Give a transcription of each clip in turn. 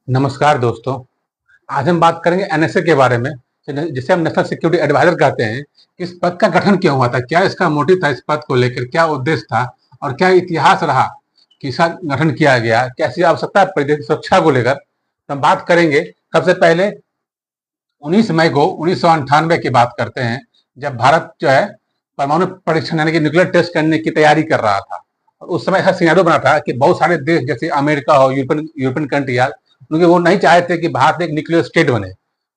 नमस्कार दोस्तों। आज हम बात करेंगे एनएसए के बारे में, जिसे हम नेशनल सिक्योरिटी एडवाइजर कहते हैं। कि इस पद का गठन क्यों हुआ था, क्या इसका मोटिव था, इस पद को लेकर क्या उद्देश्य था और क्या इतिहास रहा कि इसका गठन किया गया, कैसी आवश्यकता पड़ी देश की सुरक्षा को लेकर। तो हम बात करेंगे सबसे पहले 19 मई को 1998 की बात करते हैं, जब भारत जो है परमाणु परीक्षण यानी कि न्यूक्लियर टेस्ट करने की तैयारी कर रहा था। और उस समय ऐसा सिनेरियो बना था कि बहुत सारे देश जैसे अमेरिका हो, यूरोपियन कंट्री, क्योंकि वो नहीं चाहते कि भारत एक न्यूक्लियर स्टेट बने।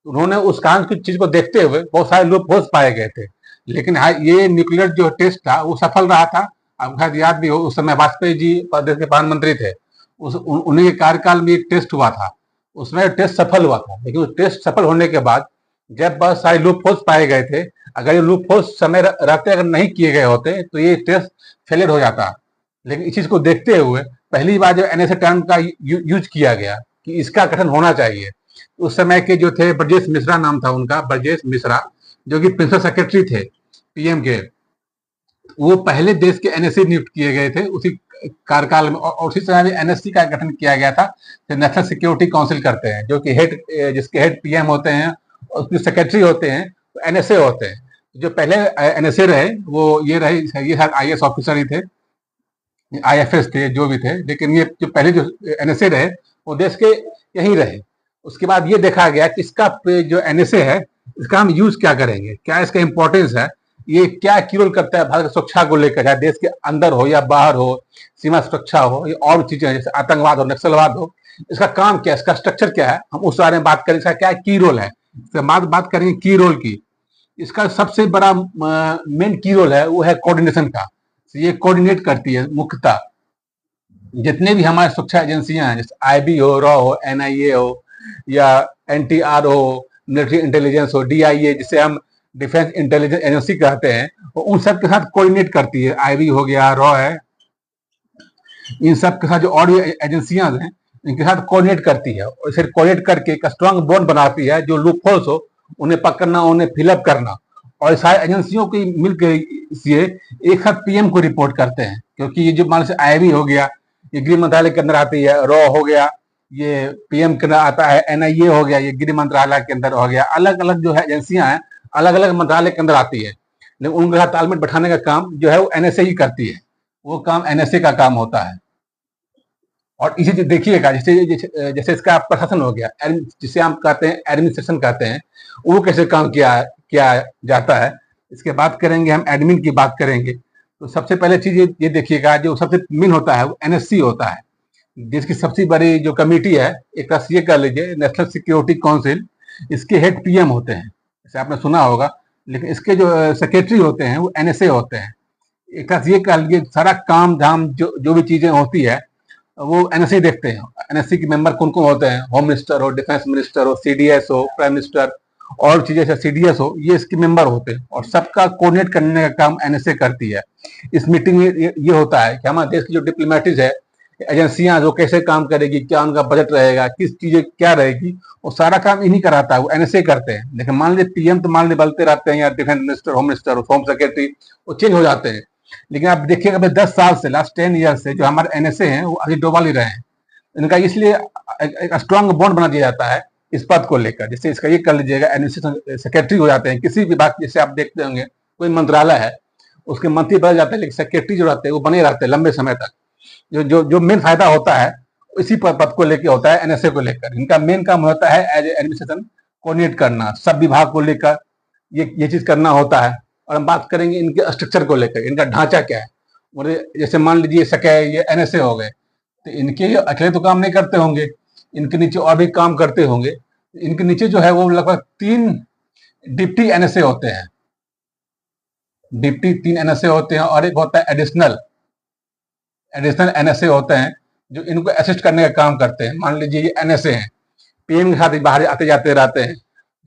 उन्होंने उस कारण की चीज को देखते हुए बहुत सारे लूप होल्स पाए गए थे। लेकिन हाँ, ये न्यूक्लियर जो टेस्ट था वो सफल रहा था। आपको शायद याद भी हो, उस समय वाजपेयी जी देश के प्रधानमंत्री थे। उन्हीं के कार्यकाल में एक टेस्ट हुआ था। उसमें टेस्ट सफल हुआ था, लेकिन उस टेस्ट सफल होने के बाद जब बहुत सारे लूप होल्स पाए गए थे, अगर ये लूप होल्स समय रहते अगर नहीं किए गए होते तो ये टेस्ट फेलियर हो जाता। लेकिन इस चीज को देखते हुए पहली बार जब एनएसए टर्म का यूज किया गया कि इसका गठन होना चाहिए, उस समय के जो थे ब्रजेश मिश्रा नाम था उनका, ब्रजेश मिश्रा, जो कि प्रिंसिपल सेक्रेटरी थे पीएम के, वो पहले देश के एनएससी नियुक्त किए गए थे उसी कार्यकाल में। और उसी समय में एनएससी का गठन किया गया था, जो नेशनल सिक्योरिटी काउंसिल करते हैं, जो कि हेड, जिसके हेड पीएम होते हैं और उसके सेक्रेटरी होते हैं एनएसए होते हैं। जो पहले एनएसए रहे वो ये आईएएस ऑफिसर ही थे, आईएफएस थे, जो भी थे। लेकिन ये जो पहले जो एनएसए रहे वो देश के यहीं रहे। उसके बाद ये देखा गया कि इसका जो एनएसए है इसका हम यूज क्या करेंगे, क्या इसका इंपॉर्टेंस है, ये क्या की रोल करता है भारत की सुरक्षा को लेकर, चाहे देश के अंदर हो या बाहर हो, सीमा सुरक्षा हो या और चीजें जैसे आतंकवाद हो, नक्सलवाद हो। इसका काम क्या है, इसका स्ट्रक्चर क्या है, हम उस बारे में बात करें। इसका क्या की रोल है, इसके बाद बात करेंगे की रोल की। इसका सबसे बड़ा मेन की रोल है वो है कोऑर्डिनेशन का। ये कोऑर्डिनेट करती है मुख्यतः जितने भी हमारे सुरक्षा एजेंसियां हैं, जैसे आईबी हो, रॉ हो, एनआईए हो, या एनटीआर हो, मिलिट्री इंटेलिजेंस हो, डीआईए जिसे हम डिफेंस इंटेलिजेंस एजेंसी कहते हैं, वो उन सब के साथ कोऑर्डिनेट करती है। आईबी हो गया, रॉ है, इन सब के साथ जो और भी एजेंसियां हैं इनके साथ कोऑर्डिनेट करती है, और इसे कोऑर्डिनेट करके एक स्ट्रांग बॉन्ड बनाती है, जो लूप होल्स हो उन्हें पकड़ना, उन्हें फिलअप करना। और सारी एजेंसियों की मिलकर ये एक साथ पीएम को रिपोर्ट करते हैं, क्योंकि ये जो मान से आईबी हो गया ये गृह मंत्रालय के अंदर आती है, रॉ हो गया ये पीएम के अंदर आता है, एनआईए हो गया ये गृह मंत्रालय के अंदर हो गया। अलग अलग जो है एजेंसियां हैं अलग अलग मंत्रालय के अंदर आती है, लेकिन उनके साथ तालमेल बैठाने का काम जो है वो एनएसए ही करती है। वो काम एनएसए का काम होता है। और इसी देखिएगा, जैसे जैसे जैसे इसका प्रशासन हो गया, जिसे हम कहते हैं एडमिनिस्ट्रेशन कहते हैं, वो कैसे काम किया किया जाता है। इसके बात करेंगे, हम एडमिन की बात करेंगे। तो सबसे पहले चीज ये देखिएगा, जो सबसे मेन होता है वो एनएससी होता है। देश की सबसे बड़ी जो कमेटी है, एक तरह से ये कह लीजिए नेशनल सिक्योरिटी काउंसिल, इसके हेड पीएम होते हैं, जैसे आपने सुना होगा। लेकिन इसके जो सेक्रेटरी होते हैं वो एनएसए होते हैं। एक तरह से ये कह लीजिए सारा काम धाम जो भी चीजें होती है वो एनएससी देखते हैं। एनएससी के मेंबर कौन कौन होते हैं, होम मिनिस्टर हो, डिफेंस मिनिस्टर हो, सीडीएस हो, प्राइम मिनिस्टर, और चीजें जैसे सीडीएस हो, ये इसके मेंबर होते हैं। और सबका कोऑर्डिनेट करने का काम एनएसए करती है। इस मीटिंग में ये होता है कि हमारे देश की जो डिप्लोमेटिक्स है, एजेंसियां जो कैसे काम करेगी, क्या उनका बजट रहेगा, किस चीजें क्या रहेगी, वो सारा काम इन्हीं कराता है, वो एनएसए करते हैं। लेकिन मान लीजिए पीएम तो मान लीजिए बदलते रहते हैं, या defence minister, home minister, home secretary, वो चेंज हो जाते हैं। लेकिन आप देखिएगा 10 साल से, लास्ट 10 ईयर से जो हमारे एनएसए हैं वो अभी डोबाल ही रहे हैं। इनका इसलिए एक स्ट्रांग बॉन्ड बना दिया जाता है इस पद को लेकर। जैसे इसका ये कर लीजिएगा, एडमिनिस्ट्रेशन सेक्रेटरी हो जाते हैं किसी विभाग, जैसे आप देखते होंगे कोई मंत्रालय है उसके मंत्री बदल जाते हैं, लेकिन सेक्रेटरी जो रहते हैं वो बने रहते हैं लंबे समय तक। जो जो जो मेन फायदा होता है इसी पद को लेकर होता है, एनएसए को लेकर। इनका मेन काम होता है एज एडमिनिस्ट्रेशन कोऑर्डिनेट करना, सब विभाग को लेकर ये चीज करना होता है। और हम बात करेंगे इनके स्ट्रक्चर को लेकर, इनका ढांचा क्या है। जैसे मान लीजिए सके ये एनएसए हो गए, तो इनके अकेले तो काम नहीं करते होंगे, इनके नीचे और भी काम करते होंगे। इनके नीचे जो है वो लगभग 3 डिप्टी एनएसए होते हैं, डिप्टी 3 एनएसए होते हैं, और एक होता है एडिशनल एडिशनल एनएसए होते हैं जो इनको असिस्ट करने का काम करते हैं। मान लीजिए ये एनएसए हैं, पीएम के साथ बाहर आते जाते रहते हैं,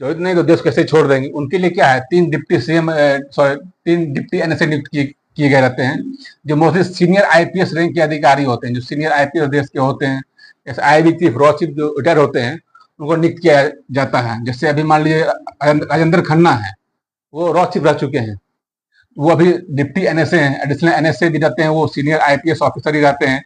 जो नहीं तो देश कैसे छोड़ देंगे। उनके लिए क्या है, 3 deputy CM, sorry 3 deputy NSA नियुक्त किए गए रहते हैं, जो मोस्टली सीनियर आईपीएस रैंक के अधिकारी होते हैं, जो सीनियर आईपीएस देश के होते हैं। जैसे आईबी चीफ, रॉ चीफ जो रिटायर होते हैं उनको नियुक्त किया जाता है। जैसे अभी मान लीजिए राजेंद्र खन्ना है, वो रॉ चीफ रह चुके हैं, वो अभी डिप्टी एनएसए हैं। एडिशनल एनएसए भी रहते हैं, वो सीनियर आईपीएस ऑफिसर ही रहते हैं।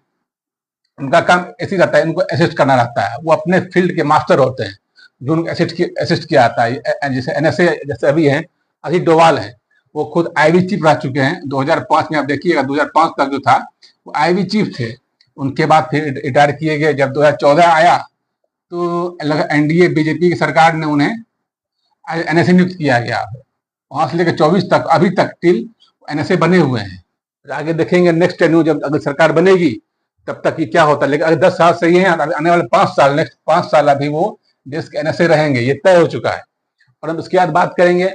उनका काम ऐसे ही रहता है, इनको असिस्ट करना रहता है, वो अपने फील्ड के मास्टर होते हैं, जो उनको असिस्ट किया आता है। जैसे एनएसए जैसे अभी हैं, अजीत डोवाल हैं, वो खुद आईबी चीफ रह चुके हैं 2005 में। आप देखिएगा 2005 तक जो था वो आईबी चीफ थे। उनके बाद फिर रिटायर किए गए। जब 2014 आया तो एनडीए बीजेपी की सरकार ने उन्हें एनएसए नियुक्त किया गया। वहां से लेकर 24 तक अभी तक टिल एनएसए बने हुए हैं। आगे देखेंगे नेक्स्ट टेन्यू जब अगर सरकार बनेगी तब तक ये क्या होता है। लेकिन अगर 10 साल सही है, आने वाले 5 साल, नेक्स्ट 5 साल अभी वो देश के एनएसए रहेंगे, ये तय हो चुका है। और हम इसके बाद बात करेंगे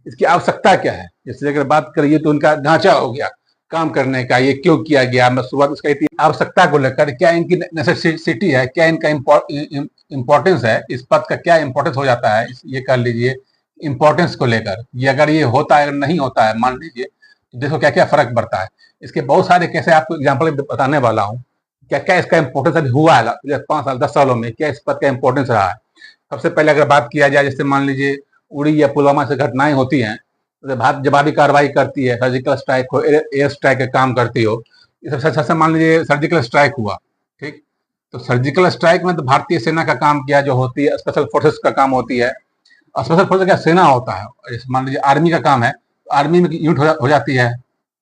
इसकी आवश्यकता क्या है। जैसे अगर बात करिए तो उनका ढांचा हो गया काम करने का, ये क्यों किया गया, मैं शुरुआत इसका आवश्यकता को लेकर, क्या इनकी नेसेसिटी है, क्या इनका इम्पोर्टेंस है, इस पद का क्या इम्पोर्टेंस हो जाता है, ये कर लीजिए इम्पोर्टेंस को लेकर। ये अगर ये होता है, अगर नहीं होता है मान लीजिए, तो देखो क्या क्या फर्क पड़ता है। इसके बहुत सारे कैसे आपको एग्जाम्पल बताने वाला हूँ, क्या क्या इसका इम्पोर्टेंस अभी हुआ है 5 साल 10 सालों में, क्या इस पद का इम्पोर्टेंस रहा है। सबसे पहले अगर बात किया जाए, जैसे मान लीजिए उड़ी या पुलवामा से घटनाएं होती हैं, तो भारत जवाबी कार्रवाई करती है, सर्जिकल स्ट्राइक हो, एयर स्ट्राइक का काम करती हो। सबसे मान लीजिए सर्जिकल स्ट्राइक हुआ, ठीक, तो सर्जिकल स्ट्राइक में तो भारतीय सेना का काम किया, जो होती है स्पेशल फोर्सेस का काम होती है। और स्पेशल फोर्सेस का सेना होता है, जैसे मान लीजिए आर्मी का काम है, तो आर्मी में यूनिट हो जाती है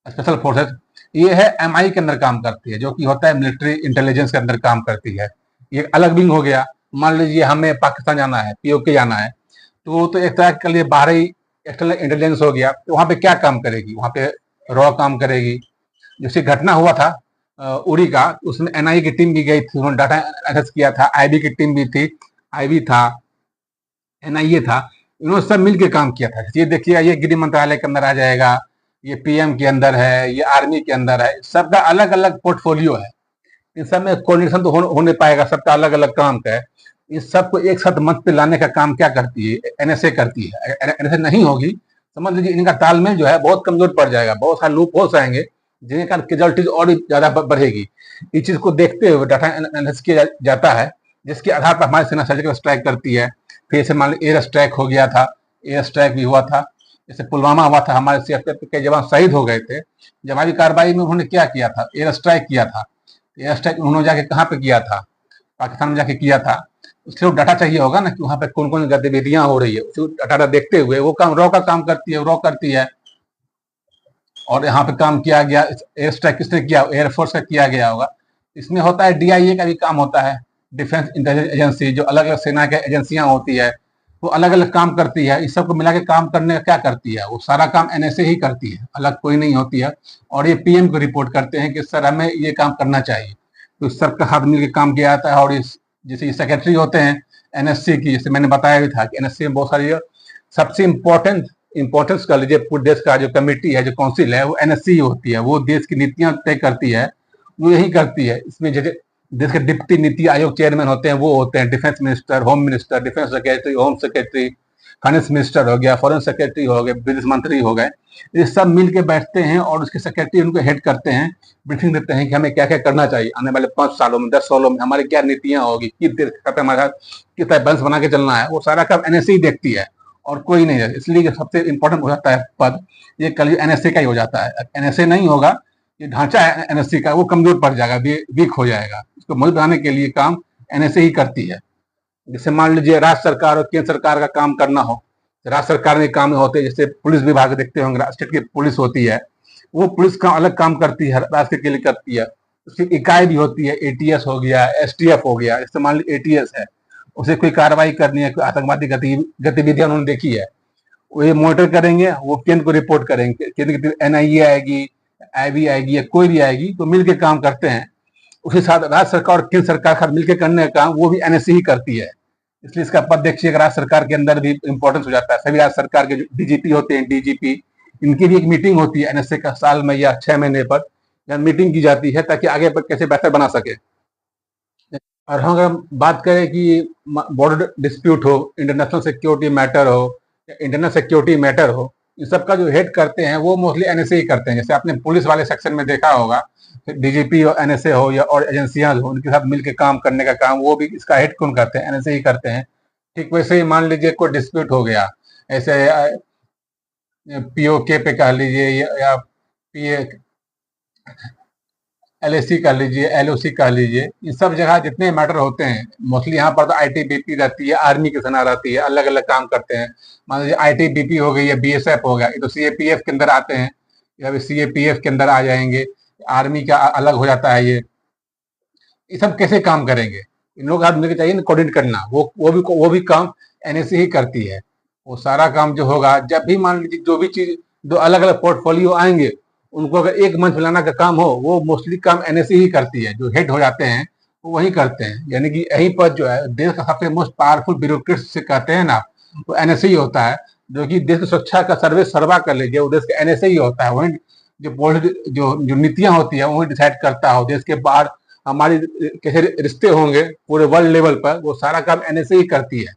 स्पेशल फोर्सेस। ये है एमआई के अंदर काम करती है, जो कि होता है मिलिट्री इंटेलिजेंस के अंदर काम करती है। ये अलग विंग हो गया। मान लीजिए हमें पाकिस्तान जाना है, पीओके जाना है, तो वो तो एक तरह के लिए बाहरी एक्सटर्नल इंटेलिजेंस हो गया। तो वहां पे क्या काम करेगी, वहां पे रॉ काम करेगी। जैसे घटना हुआ था उड़ी का, उसमें एनआई की टीम भी गई थी, उन्होंने डाटा एनालिसिस किया था, आईबी की टीम भी थी, आईबी था, एनआईए था, इन्होंने सब मिलकर काम किया था। ये देखिएगा, ये गृह मंत्रालय के अंदर आ जाएगा, ये पीएम के अंदर है, ये आर्मी के अंदर है, सबका अलग अलग पोर्टफोलियो है। इन सब में कोऑर्डिनेशन तो हो नहीं पाएगा, सबका अलग अलग काम का है। इस सबको एक साथ मंच पे लाने का काम क्या करती है, एनएसए करती है। एनएसए नहीं होगी, समझ लीजिए इनका तालमेल जो है बहुत कमजोर पड़ जाएगा, बहुत सारे लूप होल्स आएंगे, जिनके कारण कैजुअलिटीज और भी ज्यादा बढ़ेगी। इस चीज को देखते हुए डाटा एनालिसिस किया जाता है, जिसके आधार पर हमारी सेना सर्जिकल स्ट्राइक करती है। फिर से मान लीजिए एयर स्ट्राइक हो गया था, एयर स्ट्राइक भी हुआ था, जैसे पुलवामा हुआ था, हमारे सीआरपीएफ के जवान शहीद हो गए थे। जवाबी कार्रवाई में उन्होंने क्या किया था, एयर स्ट्राइक किया था। एयर स्ट्राइक उन्होंने जाके कहाँ पे किया था, पाकिस्तान में जाके किया था। उसके लिए डाटा चाहिए होगा ना कि वहां पे कौन कौन गतिविधियां हो रही है, उसी डाटा देखते हुए वो काम रॉ का काम करती है, रॉ करती है। और यहाँ पे काम किया गया, एयर स्ट्राइक किसने किया, एयरफोर्स का किया गया होगा। इसमें होता है डीआईए का भी काम होता है, डिफेंस इंटेलिजेंस एजेंसी, जो अलग अलग सेना के एजेंसियां होती है, वो अलग अलग काम करती है। इस सबको मिला के काम करने का क्या करती है, वो सारा काम एनएसए ही करती है, अलग कोई नहीं होती है। और ये पीएम को रिपोर्ट करते हैं कि सर हमें ये काम करना चाहिए, तो इस सबका हाथ मिल के काम किया जाता है। और इस जैसे सेक्रेटरी होते हैं एनएससी की, जैसे मैंने बताया भी था कि एनएससी में बहुत सारी सबसे इंपॉर्टेंस कर लीजिए, पूरे देश का जो कमेटी है, जो काउंसिल है, वो एनएससी होती है। वो देश की नीतियां तय करती है, वो यही करती है। इसमें जैसे देश के डिप्टी नीति आयोग चेयरमैन होते हैं, वो होते हैं defence minister, home minister, defence secretary, home secretary, finance minister हो गया, फॉरेन सेक्रेटरी हो गए, विदेश मंत्री हो गए। ये सब मिल के बैठते हैं और उसके सेक्रेटरी उनको हेड करते हैं, ब्रीफिंग देते हैं कि हमें क्या क्या करना चाहिए आने वाले 5 सालों में, 10 सालों में, हमारी क्या नीतियां होगी, किस देश का हमारा किस तरह बैलेंस बना के चलना है। वो सारा काम एनएससी देखती है और कोई नहीं है। इसलिए सबसे इंपॉर्टेंट हो जाता है पद, ये कल एनएसए का ही हो जाता है। एनएसए नहीं होगा, ये ढांचा है एनएससी का, वो कमजोर पड़ जाएगा, वीक हो जाएगा। इसको मजबूत बनाने के लिए काम एनएसए ही करती है। जैसे मान लीजिए राज्य सरकार और केंद्र सरकार का काम करना हो, राज्य सरकार में काम होते हैं, जैसे पुलिस विभाग देखते होंगे, स्टेट की पुलिस होती है, वो पुलिस का अलग काम करती है, राष्ट्र के लिए करती है। उसकी इकाई भी होती है, एटीएस हो गया, एसटीएफ हो गया। जैसे मान लीजिए एटीएस है, उसे कोई कार्रवाई करनी है, कोई आतंकवादी गतिविधियां उन्होंने देखी है, वो ये मॉनिटर करेंगे, वो केंद्र को रिपोर्ट करेंगे, केंद्र की एनआईए आएगी, आईबी आएगी, या कोई भी आएगी, तो मिलकर काम करते हैं। उसके साथ राज्य सरकार और केंद्र सरकार के साथ मिलकर करने का काम वो भी एनएससी ही करती है। इसलिए इसका पद देखिए, राज्य सरकार के अंदर भी इंपॉर्टेंस हो जाता है। सभी राज्य सरकार के जो डीजीपी होते हैं, डीजीपी, इनकी भी एक मीटिंग होती है एनएसए का, साल में या 6 महीने पर मीटिंग की जाती है, ताकि आगे पर कैसे बेहतर बना सके। और हम अगर बात करें कि बॉर्डर डिस्प्यूट हो, इंटरनेशनल सिक्योरिटी मैटर हो, या इंटरनल सिक्योरिटी मैटर हो, इन सब का जो हेड करते हैं वो मोस्टली एनएसए ही करते हैं। जैसे आपने पुलिस वाले सेक्शन में देखा होगा, डीजीपी और एनएसए हो या और एजेंसियां हो, उनके साथ मिलकर काम करने का काम वो भी इसका हेड कौन करते हैं, एनएसए ही करते हैं। ठीक वैसे ही मान लीजिए कोई डिस्प्यूट हो गया, ऐसे पीओके पे कह लीजिए, या पीए एलएसी कर लीजिए, एलओसी कर लीजिए, इन सब जगह जितने मैटर होते हैं, मोस्टली यहाँ पर तो आईटीबीपी रहती है, आर्मी की सेना रहती है, अलग अलग काम करते हैं। मान लीजिए आईटीबीपी हो गई या बीएसएफ हो गया, ये तो सीएपीएफ के अंदर आते हैं, या सीएपीएफ के अंदर आ जाएंगे। आर्मी का अलग हो जाता है ये सब कैसे काम करेंगे? इन लोग आप लेके चाहिए ना कोऑर्डिनेट करना, वो भी काम एनएससी ही करती है। वो सारा काम जो होगा, जब भी मान लीजिए जो भी चीज, दो अलग अलग पोर्टफोलियो आएंगे, उनको अगर एक मंच मिलाना का काम हो, वो मोस्टली काम एनएससी ही करती है। जो हेड हो जाते हैं वो वही करते हैं, यानी कि यहीं पर जो है देश का सबसे मोस्ट पावरफुल ब्यूरोक्रेट से कहते हैं ना, वो एनएससी ही होता है। जो कि देश की सुरक्षा का सर्वे सर्वा कर लीजिए, वो देश का एनएसए ही होता है। वही जो नीतियां होती है वही डिसाइड करता हो। देश के बाहर हमारी कैसे रिश्ते होंगे पूरे वर्ल्ड लेवल पर, वो सारा काम एनएसए ही करती है।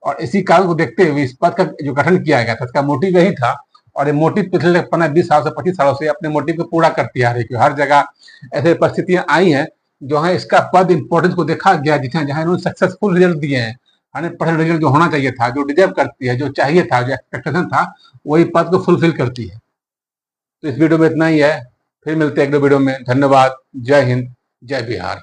और इसी कारण को देखते हुए इस पद का जो गठन किया गया था, इसका मोटिव यही था। और ये मोटिव पिछले 15-20 साल से 25 सालों से अपने मोटिव को पूरा करती आ रही है। हर जगह ऐसे परिस्थितियां आई हैं जो है इसका पद इंपॉर्टेंस को देखा गया, जिसमें जहां इन्होंने सक्सेसफुल रिजल्ट दिए हैं, 100% रिजल्ट जो होना चाहिए था, जो डिजर्व करती है, जो चाहिए था, जो एक्सपेक्टेशन था, वही पद को फुलफिल करती है। तो इस वीडियो में इतना ही है, फिर मिलते हैं एक दो वीडियो में। धन्यवाद। जय हिंद, जय बिहार।